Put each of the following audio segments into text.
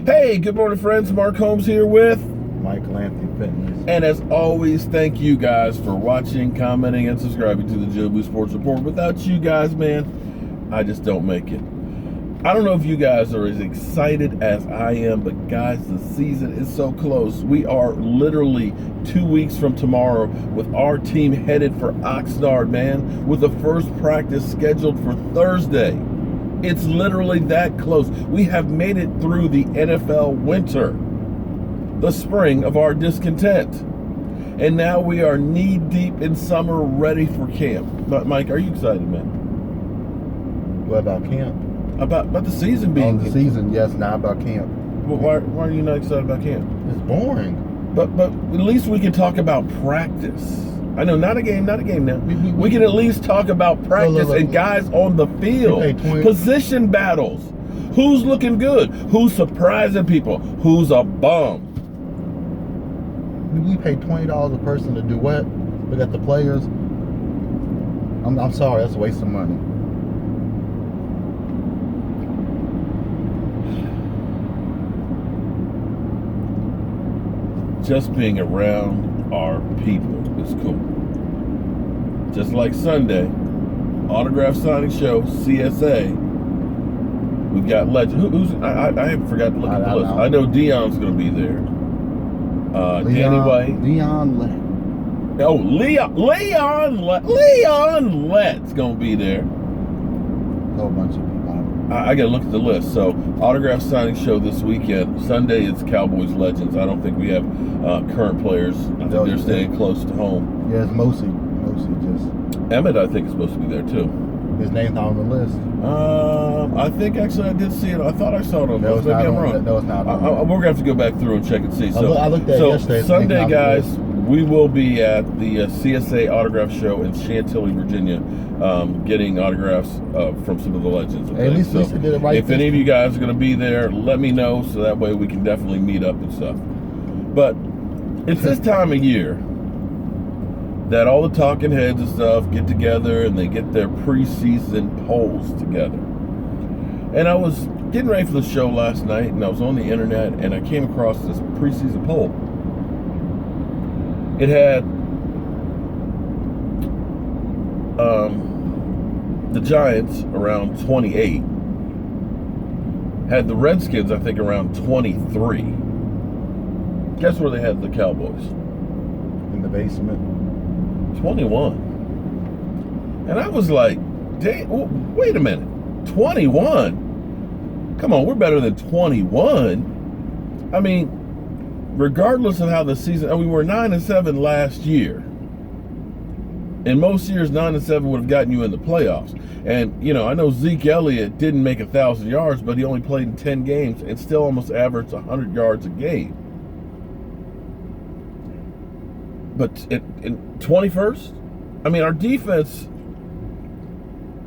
Hey, good morning, friends. Mark Holmes here with Michael Anthony Fitness. And as always, thank you guys for watching, commenting, and subscribing to the Jobu Sports Report. Without you guys, man, I just don't make it. I don't know if you guys are as excited as I am, but guys, the season is so close. We are literally 2 weeks from tomorrow with our team headed for Oxnard, man, with the first practice scheduled for Thursday. It's literally that close. We have made it through the NFL winter, the spring of our discontent. And now we are knee deep in summer, ready for camp. But Mike, are you excited, man? What about camp? About the season being... the season, yes, not about camp. Well, why are you not excited about camp? It's boring. But at least we can talk about practice. I know, not a game now. We can at least talk about practice and guys on the field. Position battles. Who's looking good? Who's surprising people? Who's a bum? We pay $20 a person to do what? Look at the players. I'm sorry, that's a waste of money. Just being around our people is cool. Just like Sunday, autograph signing show, CSA. We've got legends. I forgot to look at the list. I know Dion's going to be there. Danny White. Leon Lett's going to be there. A whole bunch of people. I got to look at the list. So, autograph signing show this weekend. Sunday, it's Cowboys legends. I don't think we have current players. I think they're staying close to home. Yeah, it's mostly just. Emmett, I think, is supposed to be there too. His name's not on the list. I think actually I did see it. I think I saw it on the list. Maybe I'm wrong. No, it's not. We're going to have to go back through and check and see. So, I looked at it yesterday. Sunday, guys, we will be at the CSA autograph show in Chantilly, Virginia, getting autographs from some of the legends. Hey, at least Lisa did it right. If any of you guys are going to be there, let me know so that way we can definitely meet up and stuff. But it's this time of year that all the talking heads and stuff get together and they get their preseason polls together. And I was getting ready for the show last night, and I was on the internet, and I came across this preseason poll. It had the Giants around 28, had the Redskins, I think, around 23. Guess where they had the Cowboys? In the basement. 21. And I was like, dang, wait a minute. 21? Come on, we're better than 21. I mean, regardless of how the season, we were 9-7 last year. And most years, 9-7 would have gotten you in the playoffs. And, you know, I know Zeke Elliott didn't make 1,000 yards, but he only played in 10 games and still almost averaged 100 yards a game. But in 21st, I mean, our defense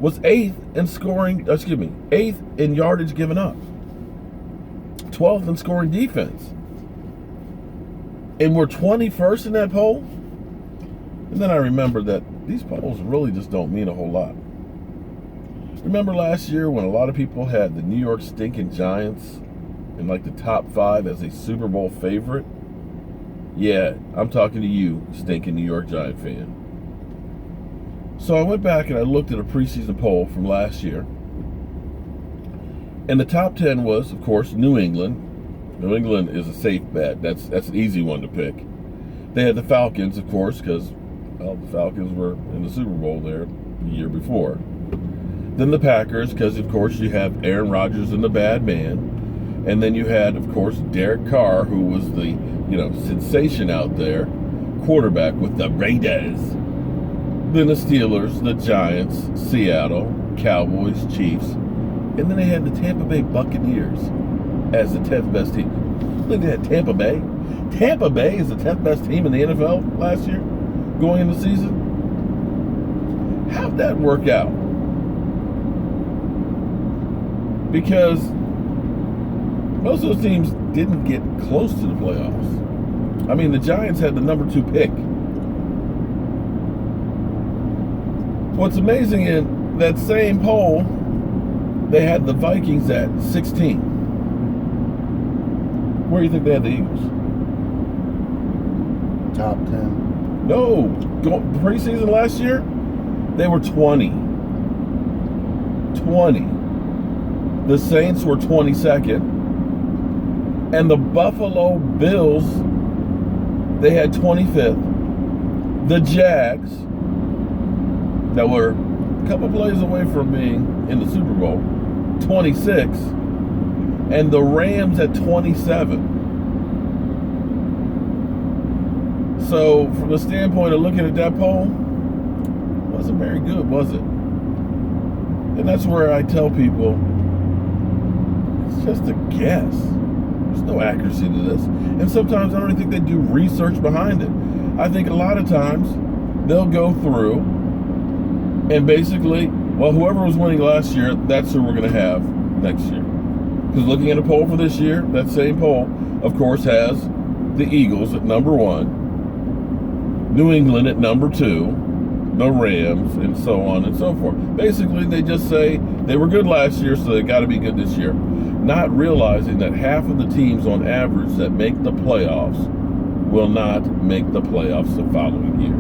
was 8th in yardage given up. 12th in scoring defense. And we're 21st in that poll? And then I remembered that these polls really just don't mean a whole lot. Remember last year when a lot of people had the New York stinking Giants in like the top 5 as a Super Bowl favorite? Yeah, I'm talking to you, stinking New York Giant fan. So I went back and I looked at a preseason poll from last year. And the top 10 was, of course, New England. New England is a safe bet. That's an easy one to pick. They had the Falcons, of course, because, well, the Falcons were in the Super Bowl there the year before. Then the Packers, because, of course, you have Aaron Rodgers and the bad man. And then you had, of course, Derek Carr, who was the, sensation out there, quarterback with the Raiders. Then the Steelers, the Giants, Seattle, Cowboys, Chiefs. And then they had the Tampa Bay Buccaneers as the 10th best team. I think they had Tampa Bay. Tampa Bay is the 10th best team in the NFL last year, going into the season. How'd that work out? Because most of those teams didn't get close to the playoffs. I mean, the Giants had the number 2 pick. What's amazing in that same poll, they had the Vikings at 16. Where do you think they had the Eagles? Top 10. No. Preseason last year, they were 20. 20. The Saints were 22nd. And the Buffalo Bills, they had 25th. The Jags, that were a couple plays away from being in the Super Bowl, 26. And the Rams at 27. So, from the standpoint of looking at that poll, wasn't very good, was it? And that's where I tell people, it's just a guess. There's no accuracy to this. And sometimes I don't even think they do research behind it. I think a lot of times they'll go through and basically, well, whoever was winning last year, that's who we're going to have next year. Because looking at a poll for this year, that same poll, of course, has the Eagles at number 1, New England at number 2, the Rams, and so on and so forth. Basically, they just say they were good last year, so they got to be good this year. Not realizing that half of the teams on average that make the playoffs will not make the playoffs the following year.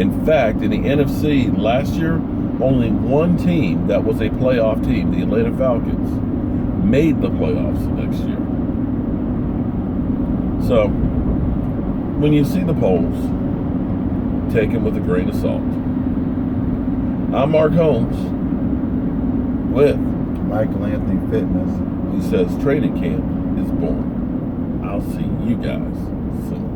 In fact, in the NFC last year, only one team that was a playoff team, the Atlanta Falcons, made the playoffs the next year. So, when you see the polls, take them with a grain of salt. I'm Mark Holmes with Michael Anthony Fitness. who says training camp is born. I'll see you guys soon.